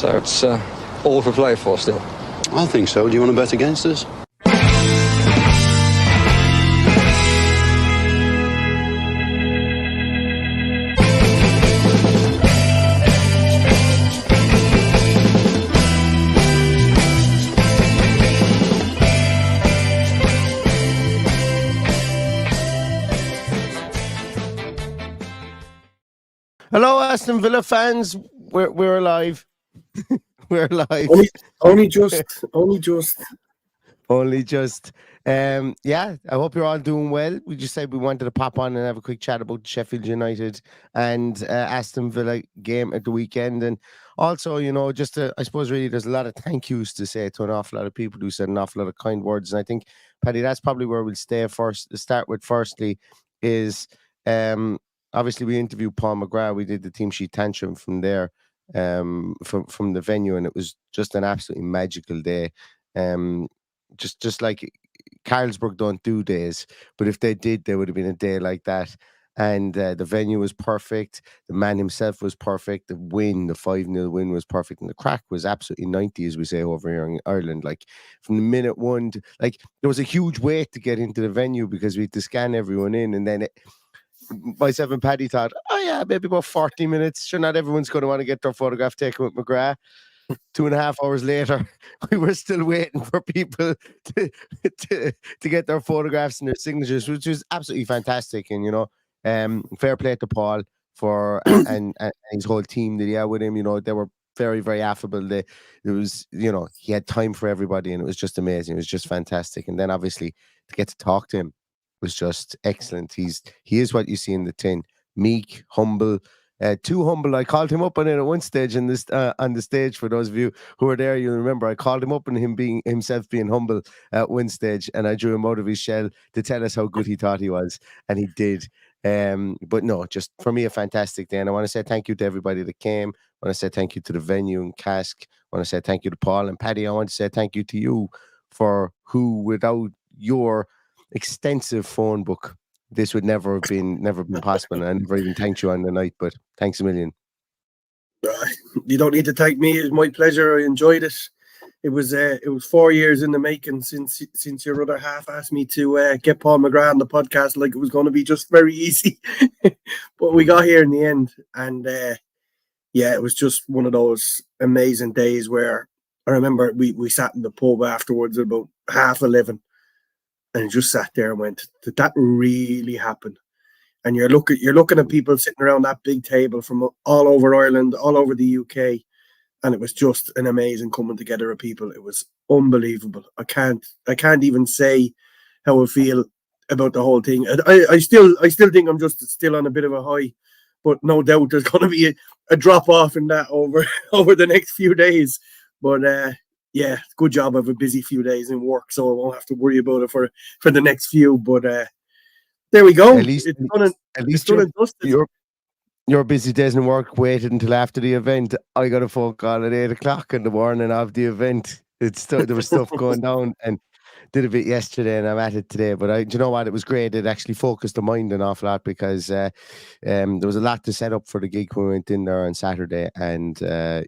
So it's all for play for still. I think so. Do you want to bet against us? Hello, Aston Villa fans. We're alive. We're alive. Only just. Yeah, I hope you're all doing well. We just said we wanted to pop on and have a quick chat about Sheffield United and Aston Villa game at the weekend. And also, you know, just I suppose really there's a lot of thank yous to say to an awful lot of people who said an awful lot of kind words. And I think, Paddy, that's probably where we'll start with firstly is obviously we interviewed Paul McGrath. We did the team sheet tantrum from there, from the venue, and it was just an absolutely magical day. Just like Carlsberg don't do days, but if they did, there would have been a day like that. And the venue was perfect. The man himself was perfect. The 5-0 win was perfect. And the crack was absolutely 90, as we say over here in Ireland. Like from the minute one, there was a huge wait to get into the venue because we had to scan everyone in. And then myself and Paddy thought, oh yeah, maybe about 40 minutes. Sure, not everyone's going to want to get their photograph taken with McGrath. 2.5 hours later, we were still waiting for people to get their photographs and their signatures, which was absolutely fantastic. And, you know, fair play to Paul for and his whole team that he had with him. You know, they were very, very affable. It was, you know, he had time for everybody, and it was just amazing. It was just fantastic. And then obviously to get to talk to him was just excellent. He is what you see in the tin. Meek, humble, too humble. I called him up on it at one stage in this on the stage. For those of you who were there, you'll remember I called him up on himself being humble at one stage, and I drew him out of his shell to tell us how good he thought he was, and he did. But no, just for me a fantastic day, and I want to say thank you to everybody that came. I want to say thank you to the venue and Cask. I want to say thank you to Paul and Paddy. I want to say thank you to you for who, without your extensive phone book, this would never have been possible. And I never even thanked you on the night, but thanks a million. You don't need to thank me. It was my pleasure. I enjoyed it. It was 4 years in the making since your other half asked me to get Paul McGrath on the podcast, like it was going to be just very easy. But we got here in the end, and yeah, it was just one of those amazing days where I remember we sat in the pub afterwards at about 11:30. And just sat there and went, did that really happen? And you're looking at people sitting around that big table from all over Ireland, all over the UK, and it was just an amazing coming together of people. It was unbelievable. I can't even say how I feel about the whole thing. I still think I'm just still on a bit of a high, but no doubt there's going to be a drop off in that over the next few days. But yeah, good job. I have a busy few days in work, so I won't have to worry about it for the next few. But there we go. At least your busy days in work waited until after the event. I got a phone call at 8 o'clock in the morning of the event. There was stuff going down, and did a bit yesterday, and I'm at it today. But do you know what? It was great. It actually focused the mind an awful lot because there was a lot to set up for the gig when we went in there on Saturday, and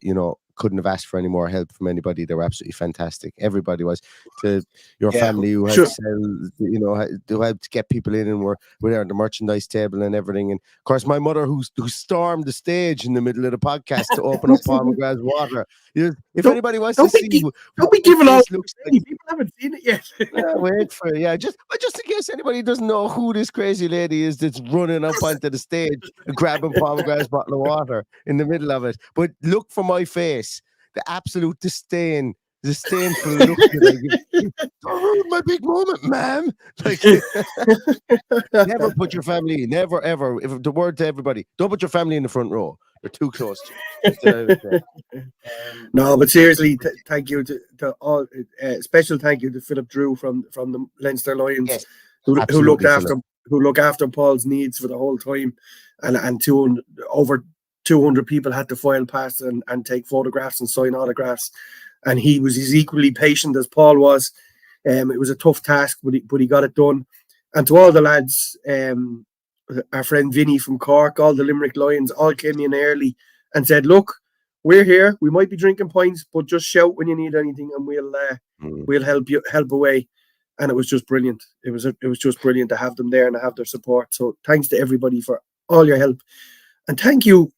you know, couldn't have asked for any more help from anybody. They were absolutely fantastic. Everybody was. To your family who helped sell, you know, who helped get people in, and were there on the merchandise table and everything. And of course, my mother who stormed the stage in the middle of the podcast to open up Paul McGrath's water. If anybody wants to see, don't be giving out. People haven't seen it yet. Wait for it. Yeah, just in case anybody doesn't know who this crazy lady is that's running up onto the stage and grabbing Paul McGrath's bottle of water in the middle of it. But look for my face, the absolute disdain. Disdainful look. Don't ruin my big moment, ma'am. Like, never put your family, never ever. If the word to everybody, don't put your family in the front row. They're too close to you. No, but seriously, thank you to all. Special thank you to Philip Drew from the Leinster Lions, yes, who looked after Paul's needs for the whole time, and over 200 people had to file past and take photographs and sign autographs. And he was as equally patient as Paul was. It was a tough task, but he got it done. And to all the lads, our friend Vinny from Cork, all the Limerick Lions, all came in early and said, look, we're here. We might be drinking pints, but just shout when you need anything, and we'll help away. And it was just brilliant. It was just brilliant to have them there and to have their support. So thanks to everybody for all your help, and thank you.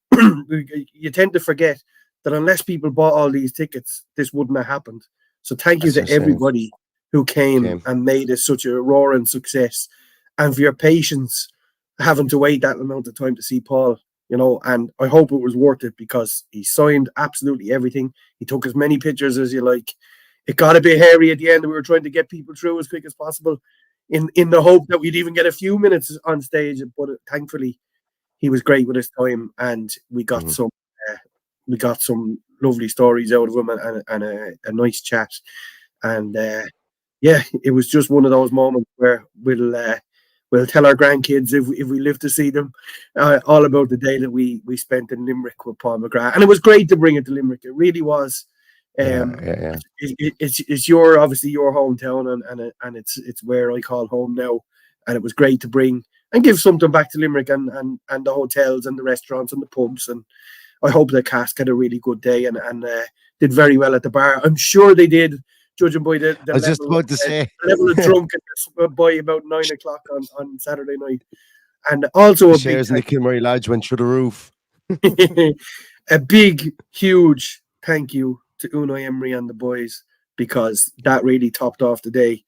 You tend to forget that unless people bought all these tickets, this wouldn't have happened. So thank you to everybody who came and made it such a roaring success, and for your patience having to wait that amount of time to see Paul. And I hope it was worth it, because he signed absolutely everything. He took as many pictures as you like. It got a bit hairy at the end. We were trying to get people through as quick as possible in the hope that we'd even get a few minutes on stage. But thankfully, he was great with his time, and we got some lovely stories out of him, and a nice chat. And it was just one of those moments where we'll tell our grandkids if we live to see them all about the day that we spent in Limerick with Paul McGrath. And it was great to bring it to Limerick. It really was. It's obviously your hometown, and it's where I call home now. And it was great to bring and give something back to Limerick and the hotels and the restaurants and the pubs. And I hope the cast had a really good day and did very well at the bar. I'm sure they did, judging by the I was just about to say level of drunkenness by about 9 o'clock on Saturday night. And also the shares in the Kilmurray Lodge went through the roof. A big, huge thank you to Unai Emery and the boys, because that really topped off the day.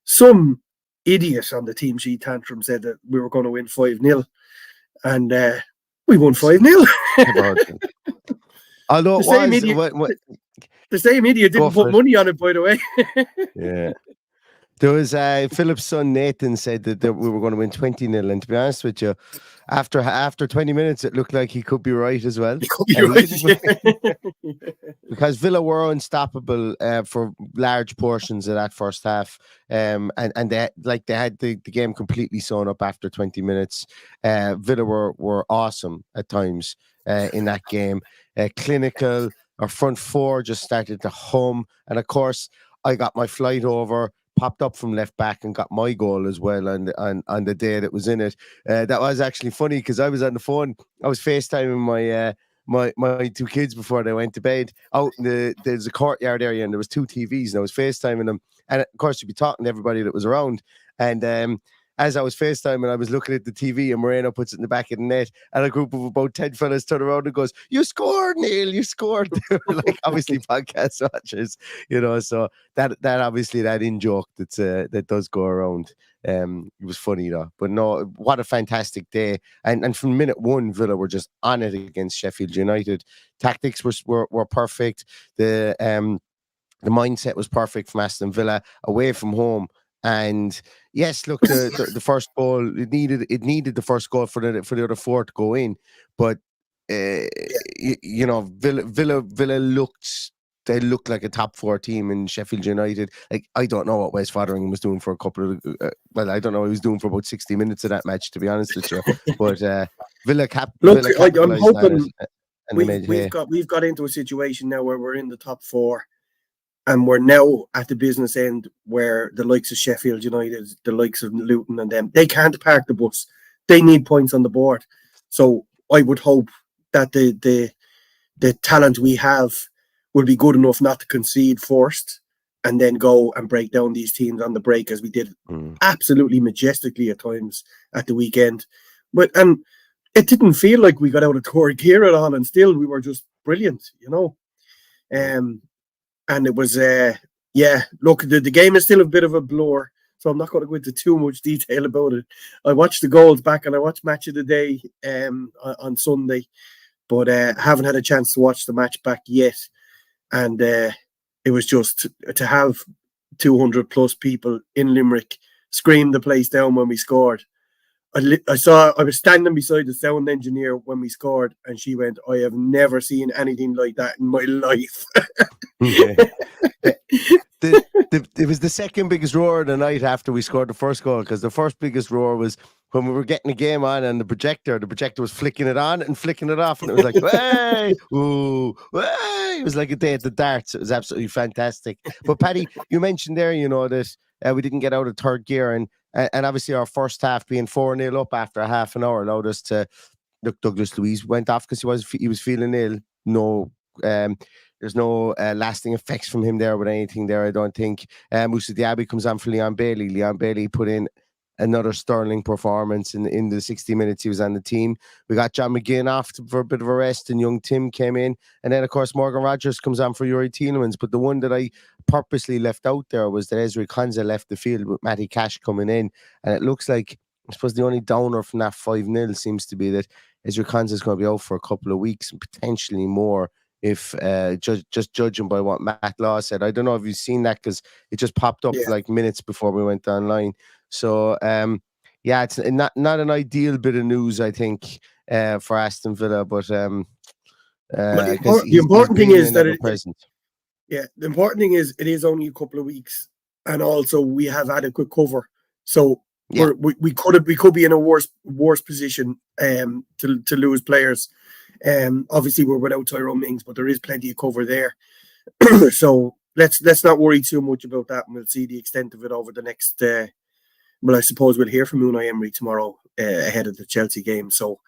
Some idiot on the team sheet tantrum said that we were going to win 5-0, and we won 5-0. Although the same idiot didn't put money on it, by the way. Yeah. There was Philip's son Nathan said that we were going to win 20-0, and to be honest with you, after 20 minutes, it looked like he could be right as well. He could be right, because Villa were unstoppable for large portions of that first half, and they had the game completely sewn up after 20 minutes. Villa were awesome at times in that game, clinical. Our front four just started to hum, and of course, I got my flight over, popped up from left back, and got my goal as well on the day that was in it. That was actually funny, because I was on the phone. I was FaceTiming my two kids before they went to bed out in there's a courtyard area, and there was two TVs, and I was FaceTiming them, and of course you'd be talking to everybody that was around. And as I was FaceTiming, I was looking at the TV, and Moreno puts it in the back of the net, and a group of about 10 fellas turn around and goes, "You scored, Neil, you scored." They were like, obviously podcast watchers, so that obviously that in-joke that does go around. It was funny though. But no, what a fantastic day. And from minute one, Villa were just on it against Sheffield United. Tactics were perfect. The mindset was perfect from Aston Villa away from home. And yes, look, the first goal, it needed the first goal for the other four to go in, but Villa looked like a top four team in Sheffield United. Like, I don't know what Wes Fotheringham was doing for a couple of I don't know what he was doing for about 60 minutes of that match, to be honest with you. But Villa capitalized. I'm hoping we've got into a situation now where we're in the top four. And we're now at the business end where the likes of Sheffield United, the likes of Luton and them, they can't park the bus. They need points on the board. So I would hope that the talent we have will be good enough not to concede first and then go and break down these teams on the break, as we did absolutely majestically at times at the weekend. And it didn't feel like we got out of third gear at all, and still we were just brilliant, And it was, look, the game is still a bit of a blur, so I'm not going to go into too much detail about it. I watched the goals back, and I watched Match of the Day on Sunday, but haven't had a chance to watch the match back yet. And it was just to have 200 plus people in Limerick scream the place down when we scored. I was standing beside the sound engineer when we scored, and she went, "I have never seen anything like that in my life." It was the second biggest roar of the night after we scored the first goal, because the first biggest roar was when we were getting the game on, and the projector was flicking it on and flicking it off, and it was like, "Hey, ooh, hey!" It was like a day at the darts. It was absolutely fantastic. But Paddy, you mentioned there, that we didn't get out of third gear, and obviously our first half being 4-0 up after half an hour allowed us to look. Douglas Luiz went off because he was feeling ill. No there's no lasting effects from him there with anything there, I don't think. Moussa Diaby comes on for Leon Bailey. Leon Bailey put in another sterling performance in the 60 minutes he was on the team. We got John McGinn off for a bit of a rest, and young Tim came in. And then, of course, Morgan Rogers comes on for Yuri Tielemans. But the one that I purposely left out there was that Ezri Konsa left the field with Matty Cash coming in. And it looks like, I suppose the only downer from that 5-0 seems to be that Ezri Konsa is going to be out for a couple of weeks and potentially more, if just judging by what Matt Law said. I don't know if you've seen that, because it just popped up like minutes before we went online. So yeah, it's not an ideal bit of news, I think, for Aston Villa, but the important thing is that the important thing is it is only a couple of weeks, and also we have adequate cover. So we could be in a worse position to lose players. Obviously we're without Tyrone Mings, but there is plenty of cover there. So let's not worry too much about that, and we'll see the extent of it over the next. Well, I suppose we'll hear from Unai Emery tomorrow ahead of the Chelsea game. So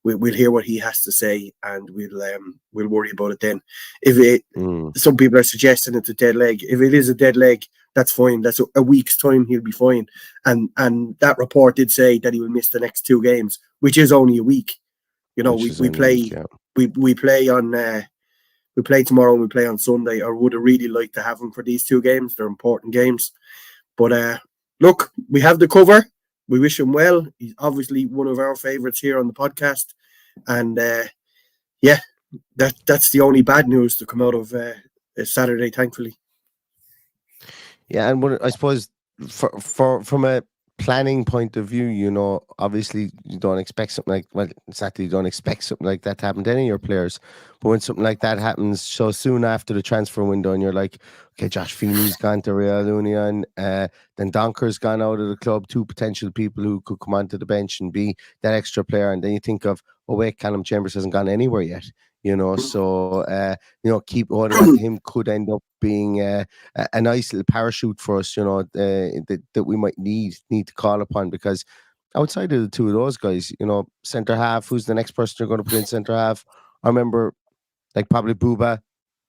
we'll hear what he has to say, and we'll worry about it then. If some people are suggesting it's a dead leg. If it is a dead leg, that's fine. That's a week's time, he'll be fine. And that report did say that he will miss the next 2 games, which is only a week. You know, we play tomorrow and we play on Sunday. I would have really liked to have him for these 2 games. They're important games. But look, we have the cover. We wish him well. He's obviously one of our favourites here on the podcast. And that's the only bad news to come out of Saturday, thankfully. Yeah, and I suppose from a planning point of view, you know, obviously you don't expect something like, well, exactly, you don't expect something like that to happen to any of your players. But when something like that happens so soon after the transfer window, and you're like, okay, Josh Feeney's gone to Real Union, then Donker's gone out of the club, 2 potential people who could come onto the bench and be that extra player, and then you think of, oh wait, Callum Chambers hasn't gone anywhere yet. You know, so keep holding on to him could end up being a nice little parachute for us. You know, that we might need to call upon, because outside of the 2 of those guys, you know, centre half, who's the next person you're going to put in centre half? I remember, like, probably Booba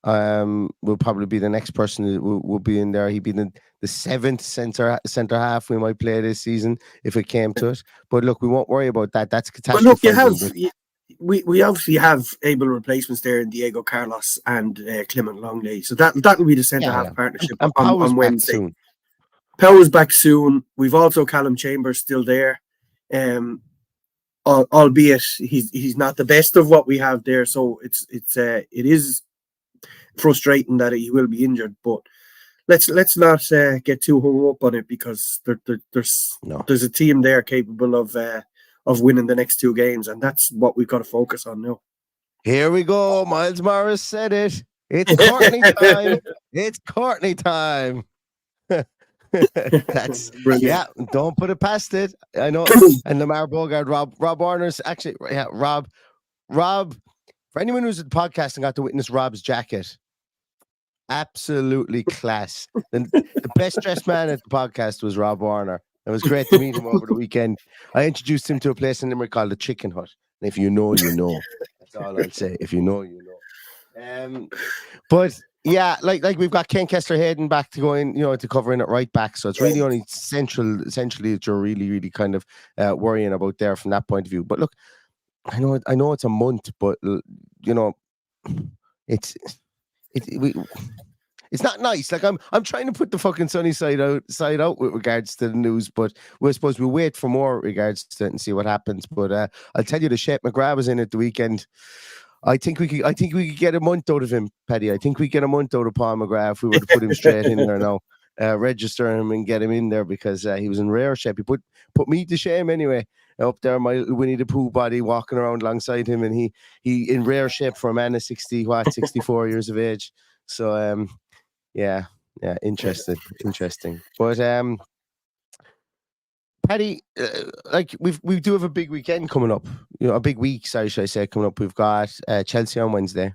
will probably be the next person that will be in there. He'd be the 7th centre half we might play this season if it came to it. But look, we won't worry about that. That's catastrophe. But look, we obviously have able replacements there in Diego Carlos and Clement Longley. So that'll be the centre half partnership on Wednesday. Power's back soon. We've also Callum Chambers still there. Albeit he's not the best of what we have there. So it is frustrating that he will be injured, but let's not get too hung up on it, because there's a team there capable of winning the next 2 games, and that's what we've got to focus on now. Here we go. Miles Morris said it. It's Courtney time. It's Courtney time. That's brilliant. Yeah, don't put it past it. I know. And Lamar Bogard, Rob Warner's actually, yeah, Rob. For anyone who's at the podcast and got to witness Rob's jacket, absolutely class. The best dressed man at the podcast was Rob Warner. It was great to meet him over the weekend. I introduced him to a place in Limerick called the Chicken Hut. And if you know, you know. That's all I'll say. If you know, you know. But yeah, like we've got Ken Kessler-Hayden back to going, you know, to covering it right back. So it's really only essentially that you're really, really kind of worrying about there from that point of view. But look, I know it's a month, but you know, it's not nice. Like I'm trying to put the fucking sunny side out with regards to the news, but we're supposed to wait for more regards to it and see what happens. But I'll tell you, the Sheff McGrath was in at the weekend. I think we could get a month out of him, Paddy. I think we get a month out of Paul McGrath if we were to put him straight in there now, register him and get him in there, because he was in rare shape. He put me to shame anyway. Up there, my Winnie the Pooh body walking around alongside him, and he in rare shape for a man of 64 years of age. So yeah, interesting. But Paddy, like we do have a big weekend coming up. You know, a big week, sorry, should I say, coming up. We've got Chelsea on Wednesday.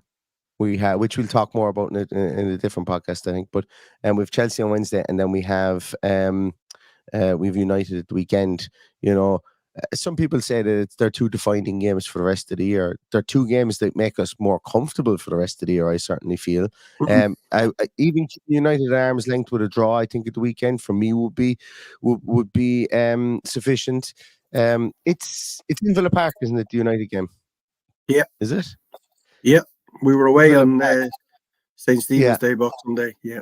Which we'll talk more about in a different podcast, I think. But we've Chelsea on Wednesday, and then we have we've United at the weekend. You know, some people say that they're two defining games for the rest of the year. They're two games that make us more comfortable for the rest of the year, I certainly feel. Even United at arm's length with a draw, I think, at the weekend, for me, would be sufficient. It's in Villa Park, isn't it, the United game? Yeah. Is it? Yeah. We were away Villa on St. Stephen's Day, Boxing Day. Yeah.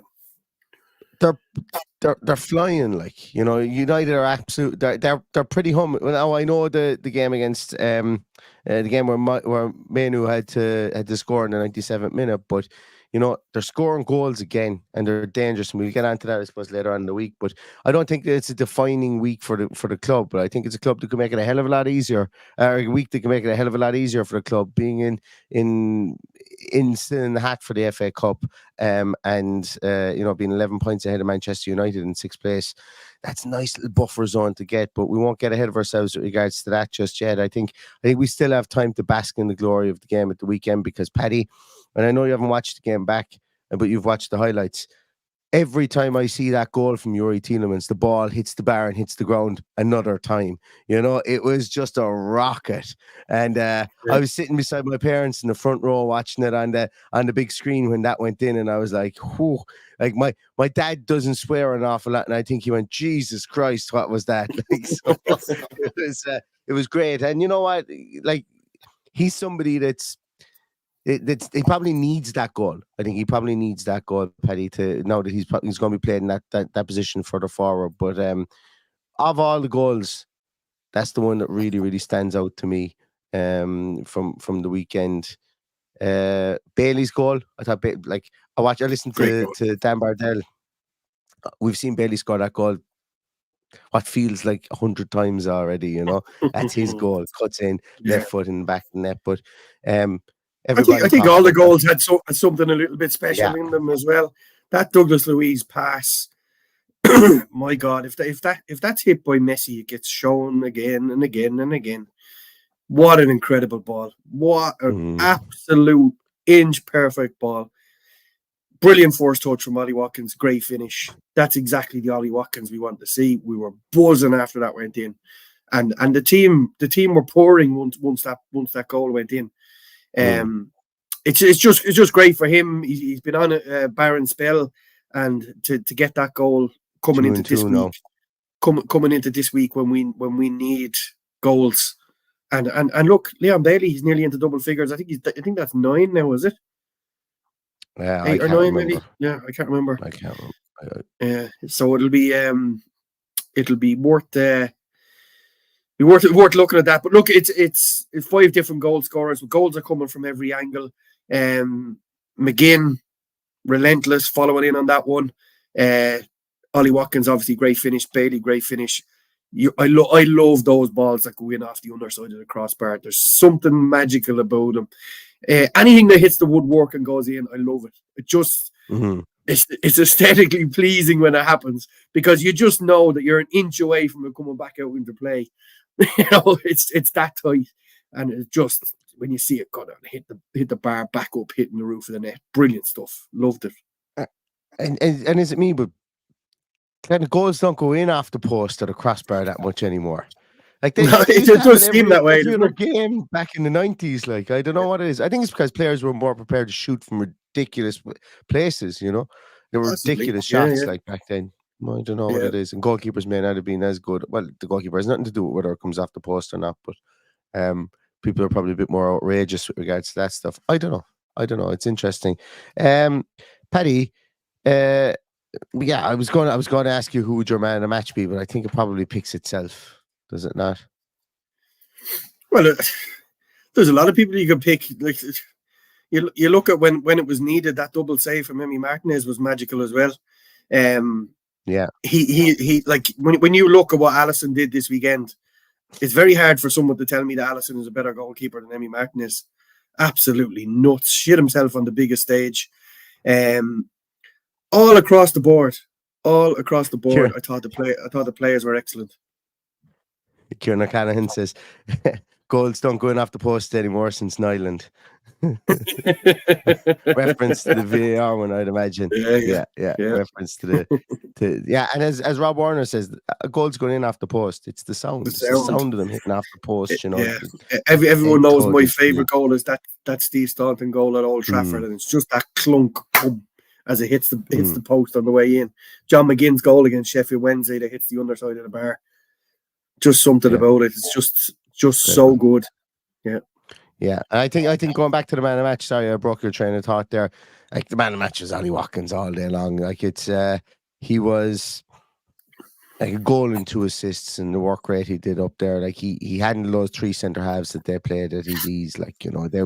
They're flying, like, you know. United are absolute. They're pretty hum. Well, now I know the game against the game where Manu had to score in the 97th minute, but you know, they're scoring goals again and they're dangerous. And we'll get onto that, I suppose, later on in the week. But I don't think that it's a defining week for the club. But I think it's a club that can make it a hell of a lot easier. A week that can make it a hell of a lot easier for the club, being still in the hat for the FA Cup, and you know, being 11 points ahead of Manchester United in 6th place. That's a nice little buffer zone to get, but we won't get ahead of ourselves with regards to that just yet. I think we still have time to bask in the glory of the game at the weekend, because Paddy, and I know you haven't watched the game back, but you've watched the highlights. Every time I see that goal from Youri Tielemans, the ball hits the bar and hits the ground another time. You know, it was just a rocket. And I was sitting beside my parents in the front row watching it on the big screen when that went in, and I was like, whew. Like, my dad doesn't swear an awful lot, and I think he went, Jesus Christ, what was that? Like, so it was great. And you know what? Like, he's somebody he probably needs that goal. I think he probably needs that goal, Paddy, to know that he's going to be playing that position further forward. But of all the goals, that's the one that really, really stands out to me from the weekend. Bailey's goal, I thought, I listened to Dan Bardell. We've seen Bailey score that goal what feels like 100 times already, you know. That's his goal. Cuts in, left foot in the back of the net. But I think all the goals had something a little bit special in them as well. That Douglas Luiz pass, my God, if that's hit by Messi, it gets shown again and again and again. What an incredible ball! What an absolute inch perfect ball! Brilliant first touch from Ollie Watkins. Great finish. That's exactly the Ollie Watkins we want to see. We were buzzing after that went in, and the team were pouring once that goal went in. It's just great for him. He's been on a barren spell, and to get that goal coming into this week, coming into this week when we need goals, and look, Leon Bailey, he's nearly into double figures. I think that's 9 now, is it? Yeah, 8 or 9 remember. Maybe. Yeah, I can't remember. Yeah, so it'll be worth looking at that. But look, it's 5 different goal scorers. Goals are coming from every angle. McGinn, relentless, following in on that one. Ollie Watkins, obviously great finish. Bailey, great finish. I love those balls that go in off the underside of the crossbar. There's something magical about them. Anything that hits the woodwork and goes in, I love it. It just it's aesthetically pleasing when it happens, because you just know that you're an inch away from it coming back out into play. You know, it's that tight, and it's just when you see it go down, hit the bar, back up, hitting the roof of the net. Brilliant stuff. Loved it. And is it me, but kind of goals don't go in off the post or the crossbar that much anymore. Like it does seem that way. Every other game back in the 90s, like, I don't know what it is. I think it's because players were more prepared to shoot from ridiculous places. You know, there were ridiculous shots like back then. I don't know what it is. And goalkeepers may not have been as good. Well, the goalkeeper has nothing to do with whether it comes off the post or not. But people are probably a bit more outrageous with regards to that stuff. I don't know. It's interesting. Paddy, yeah, I was going to ask you who would your man of the match be, but I think it probably picks itself, does it not? Well, there's a lot of people you can pick. Like, you look at when it was needed, that double save from Emi Martinez was magical as well. Yeah, he like when you look at what Alisson did this weekend, it's very hard for someone to tell me that Alisson is a better goalkeeper than Emi Martinez. Absolutely nuts. Shit himself on the biggest stage. All across the board. Sure. I thought the players were excellent. Kieran O'Callaghan says goals don't go in off the post anymore since Nyland. Reference to the VAR one, I'd imagine. Yeah. Reference to and as Rob Warner says, a goal's going in off the post. It's the sound. It's the sound of them hitting off the post, you know. Yeah. Everyone knows my favourite goal is that Steve Staunton goal at Old Trafford, and it's just that clunk boom, as it hits the post on the way in. John McGinn's goal against Sheffield Wednesday that hits the underside of the bar. Just something about it. It's just so good. Yeah. Yeah, I think going back to the man of the match. Sorry, I broke your train of thought there. Like the man of the match was Ollie Watkins all day long. Like he was like a goal and 2 assists, and the work rate he did up there. Like he hadn't those 3 centre halves that they played at his ease. Like, you know, they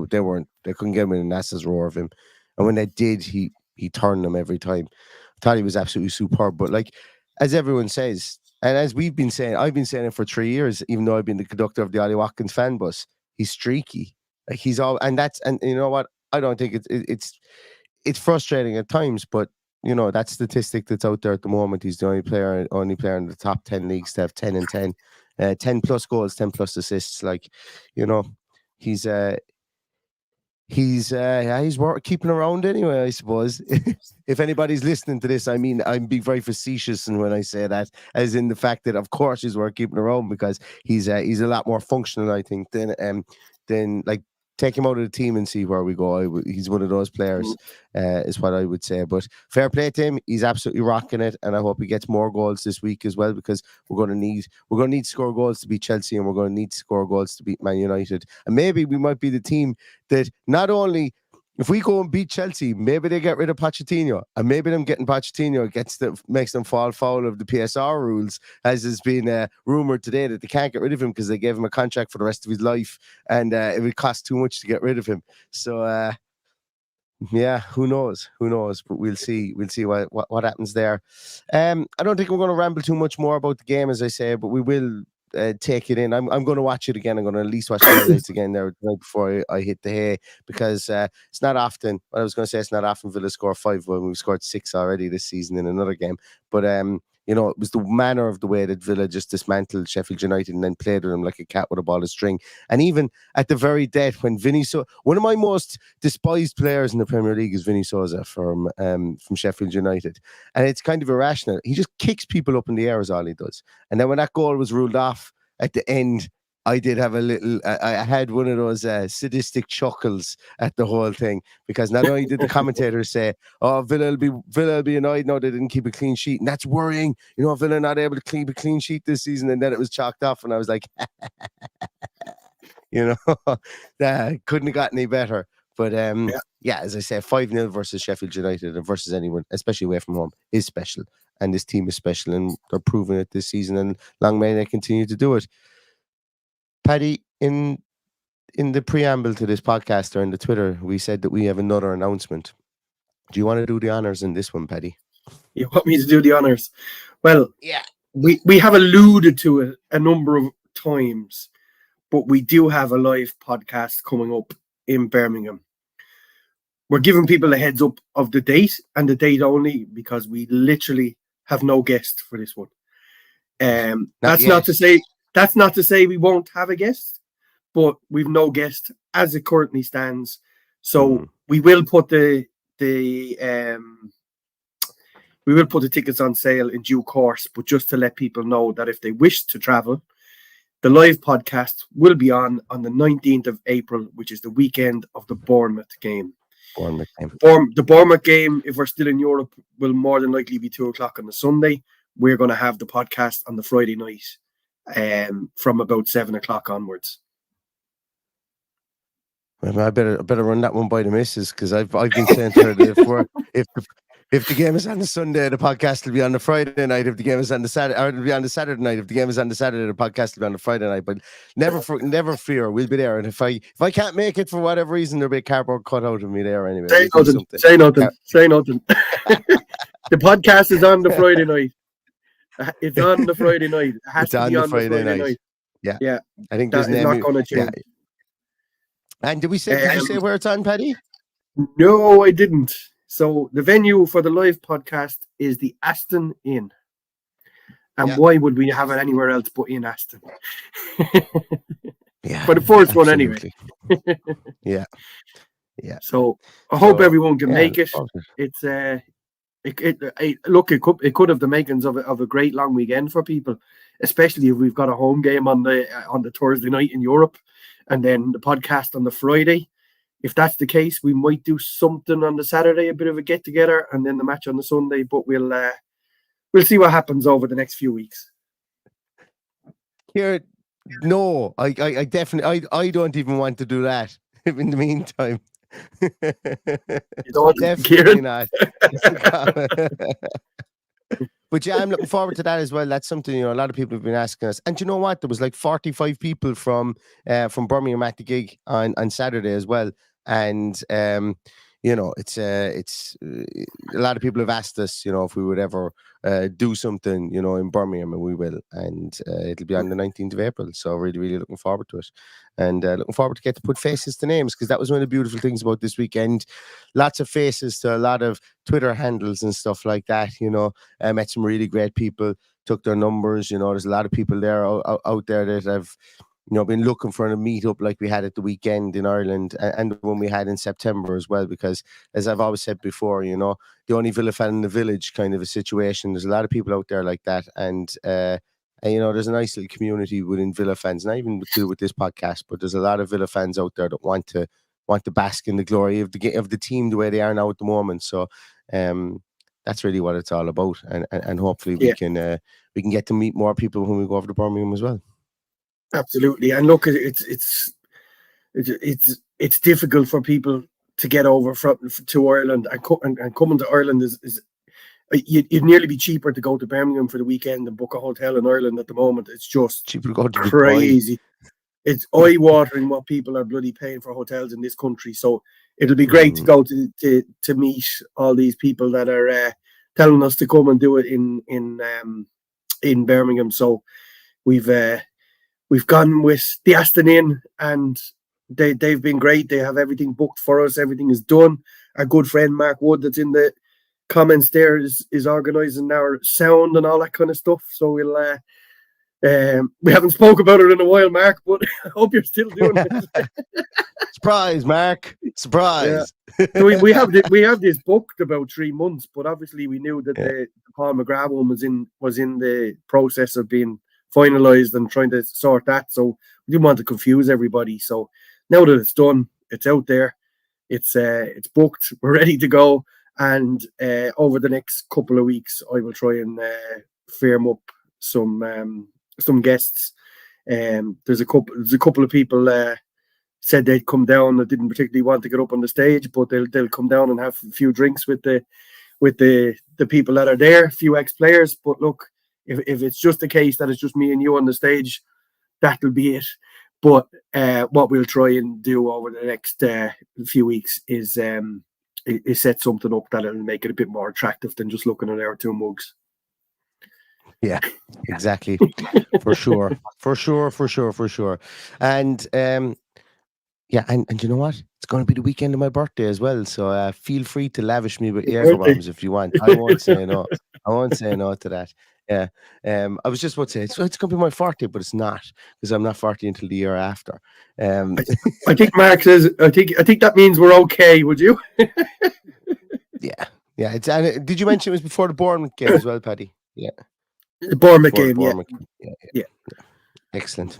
couldn't get him in a NASA's roar of him, and when they did, he turned them every time. I thought he was absolutely superb. But like as everyone says, and as we've been saying, I've been saying it for 3 years, even though I've been the conductor of the Ollie Watkins fan bus. He's streaky. Like he's all, and you know what? I don't think it's frustrating at times, but you know that statistic that's out there at the moment. He's the only player in the top 10 leagues to have 10 and 10, 10 plus goals, 10 plus assists. Like, you know, he's keeping around anyway, I suppose. If anybody's listening to this, I mean, I'm being very facetious when I say that, as in the fact that of course he's worth keeping around because he's a lot more functional, I think, than like. Take him out of the team and see where we go. He's one of those players, is what I would say. But fair play to him. He's absolutely rocking it, and I hope he gets more goals this week as well, because we're going to need to score goals to beat Chelsea, and we're going to need to score goals to beat Man United. And maybe we might be the team that not only, if we go and beat Chelsea, maybe they get rid of Pochettino, and maybe them getting Pochettino makes them fall foul of the PSR rules, as has been rumoured today that they can't get rid of him because they gave him a contract for the rest of his life, and it would cost too much to get rid of him. So, yeah, who knows? But we'll see what happens there. I don't think we're going to ramble too much more about the game, as I say, but we will take it in. I'm going to watch it again. I'm going to at least watch the highlights again there right before I hit the hay, because it's not often. What I was going to say, it's not often Villa score 5 when we've scored 6 already this season in another game. But you know, it was the manner of the way that Villa just dismantled Sheffield United and then played with them like a cat with a ball of string. And even at the very death, when one of my most despised players in the Premier League is Vinny Souza from Sheffield United, and it's kind of irrational. He just kicks people up in the air, is all he does. And then when that goal was ruled off at the end, I did have I had one of those sadistic chuckles at the whole thing, because not only did the commentators say, "Oh, Villa will be annoyed now they didn't keep a clean sheet, and that's worrying. You know, Villa not able to keep a clean sheet this season," and then it was chalked off, and I was like, you know, that couldn't have got any better. But yeah, as I say, 5-0 versus Sheffield United and versus anyone, especially away from home, is special, and this team is special, and they're proving it this season, and long may they continue to do it. Paddy, in the preamble to this podcast or in the Twitter, we said that we have another announcement. Do you want to do the honours in this one, Paddy? You want me to do the honours? Well, yeah. We have alluded to it a number of times, but we do have a live podcast coming up in Birmingham. We're giving people a heads up of the date, and the date only, because we literally have no guest for this one. That's not to say we won't have a guest, but we've no guest as it currently stands. So we will put the tickets on sale in due course. But just to let people know that if they wish to travel, the live podcast will be on the 19th of April, which is the weekend of the Bournemouth game. The Bournemouth game, if we're still in Europe, will more than likely be 2:00 on the Sunday. We're going to have the podcast on the Friday night. From about 7:00 onwards. Well, I better run that one by the missus, because I've been saying to her that if the game is on the Sunday, the podcast will be on the Friday night. If the game is on the Saturday, or it'll be on the Saturday night. If the game is on the Saturday, the podcast will be on the Friday night. But never fear, we'll be there. And if I can't make it for whatever reason, there'll be a cardboard cutout of me there anyway. Say nothing. The podcast is on the Friday night. It's on the Friday night. It has to be on the Friday night. Yeah. I think that is not going to change. Yeah. And did you say where it's on, Paddy? No, I didn't. So the venue for the live podcast is the Aston Inn. And why would we have it anywhere else but in Aston? Yeah. For the first one anyway. Yeah. Yeah. So I hope everyone can yeah, make it. It's look, it could have the makings of a great long weekend for people, especially if we've got a home game on the Thursday night in Europe, and then the podcast on the Friday. If that's the case, we might do something on the Saturday, a bit of a get together, and then the match on the Sunday. But we'll see what happens over the next few weeks. Here, no, I definitely, I don't even want to do that. In the meantime, You don't, definitely not. But yeah, I'm looking forward to that as well. That's something, a lot of people have been asking us. And you know what? There was like 45 people from Birmingham at the gig on Saturday as well. And it's a lot of people have asked us, if we would ever do something, in Birmingham, and we will. And it'll be on the 19th of April. So really, really looking forward to it. And looking forward to get to put faces to names, because that was one of the beautiful things about this weekend. Lots of faces to a lot of Twitter handles and stuff like that. I met some really great people, took their numbers. There's a lot of people there out there that have been looking for a meetup like we had at the weekend in Ireland, and the one we had in September as well, because as I've always said before, the only Villa fan in the village kind of a situation. There's a lot of people out there like that, and there's a nice little community within Villa fans, not even with this podcast, but there's a lot of Villa fans out there that want to bask in the glory of the team the way they are now at the moment. So that's really what it's all about, and hopefully we can get to meet more people when we go over to Birmingham as well. Absolutely, and look, it's difficult for people to get over to Ireland, and coming to Ireland is you'd nearly be cheaper to go to Birmingham for the weekend than book a hotel in Ireland at the moment. It's just cheaper to go to crazy. It's eye-watering what people are bloody paying for hotels in this country. So it'll be great to go to meet all these people that are telling us to come and do it in Birmingham. So we've gone with the Aston Inn, and they've been great. They have everything booked for us. Everything is done. Our good friend Mark Wood, that's in the comments there, is organising our sound and all that kind of stuff. So we'll we haven't spoke about it in a while, Mark, but I hope you're still doing it. Surprise, Mark! Surprise. Yeah. So we have this booked about 3 months, but obviously we knew that the Paul McGrath one was in the process of being finalized and trying to sort that. So we didn't want to confuse everybody. So now that it's done, it's out there, it's booked, we're ready to go. And over the next couple of weeks, I will try and firm up some guests. There's a couple of people said they'd come down that didn't particularly want to get up on the stage, but they'll come down and have a few drinks with the people that are there, a few ex-players. But look, if it's just the case that it's just me and you on the stage, that'll be it. But what we'll try and do over the next few weeks is set something up that'll make it a bit more attractive than just looking at our two mugs. Yeah, exactly. For sure. And and you know what? It's going to be the weekend of my birthday as well. So feel free to lavish me with Jaeger bombs if you want. I won't say no. I won't say no to that. Yeah. I was just about to say it's going to be my 40, but it's not, because I'm not 40 until the year after. I think Mark says. I think that means we're okay. Would you? Yeah. And did you mention it was before the Bournemouth game as well, Paddy? Yeah. The Bournemouth game. Yeah. Excellent.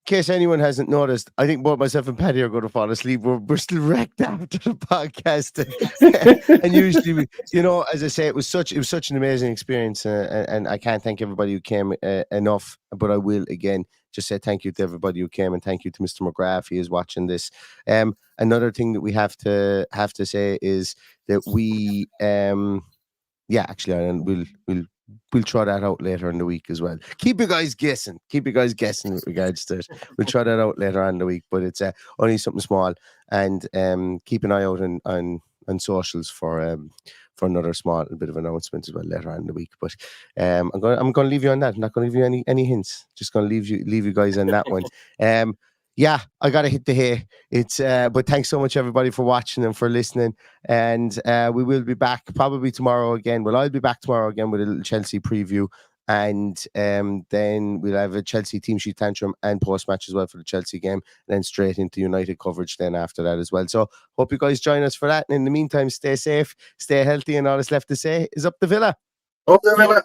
In case anyone hasn't noticed, I think both myself and Paddy are going to fall asleep. We're still wrecked after the podcast, and usually, as I say, it was such an amazing experience, and I can't thank everybody who came enough. But I will again just say thank you to everybody who came, and thank you to Mr. McGrath. He is watching this. Another thing that we have to say is that we, actually, we'll try that out later in the week as well. Keep you guys guessing with regards to it. We'll try that out later on in the week, but it's only something small. And keep an eye out on socials for another small bit of announcement as well later on in the week. But I'm going to leave you on that. I'm not going to give you any hints. Just going to leave you guys on that one. Yeah, I got to hit the hay. But thanks so much, everybody, for watching and for listening. And we will be back probably tomorrow again. Well, I'll be back tomorrow again with a little Chelsea preview. And then we'll have a Chelsea team sheet tantrum and post-match as well for the Chelsea game. And then straight into United coverage then after that as well. So hope you guys join us for that. And in the meantime, stay safe, stay healthy, and all that's left to say is up the Villa. Up the Villa.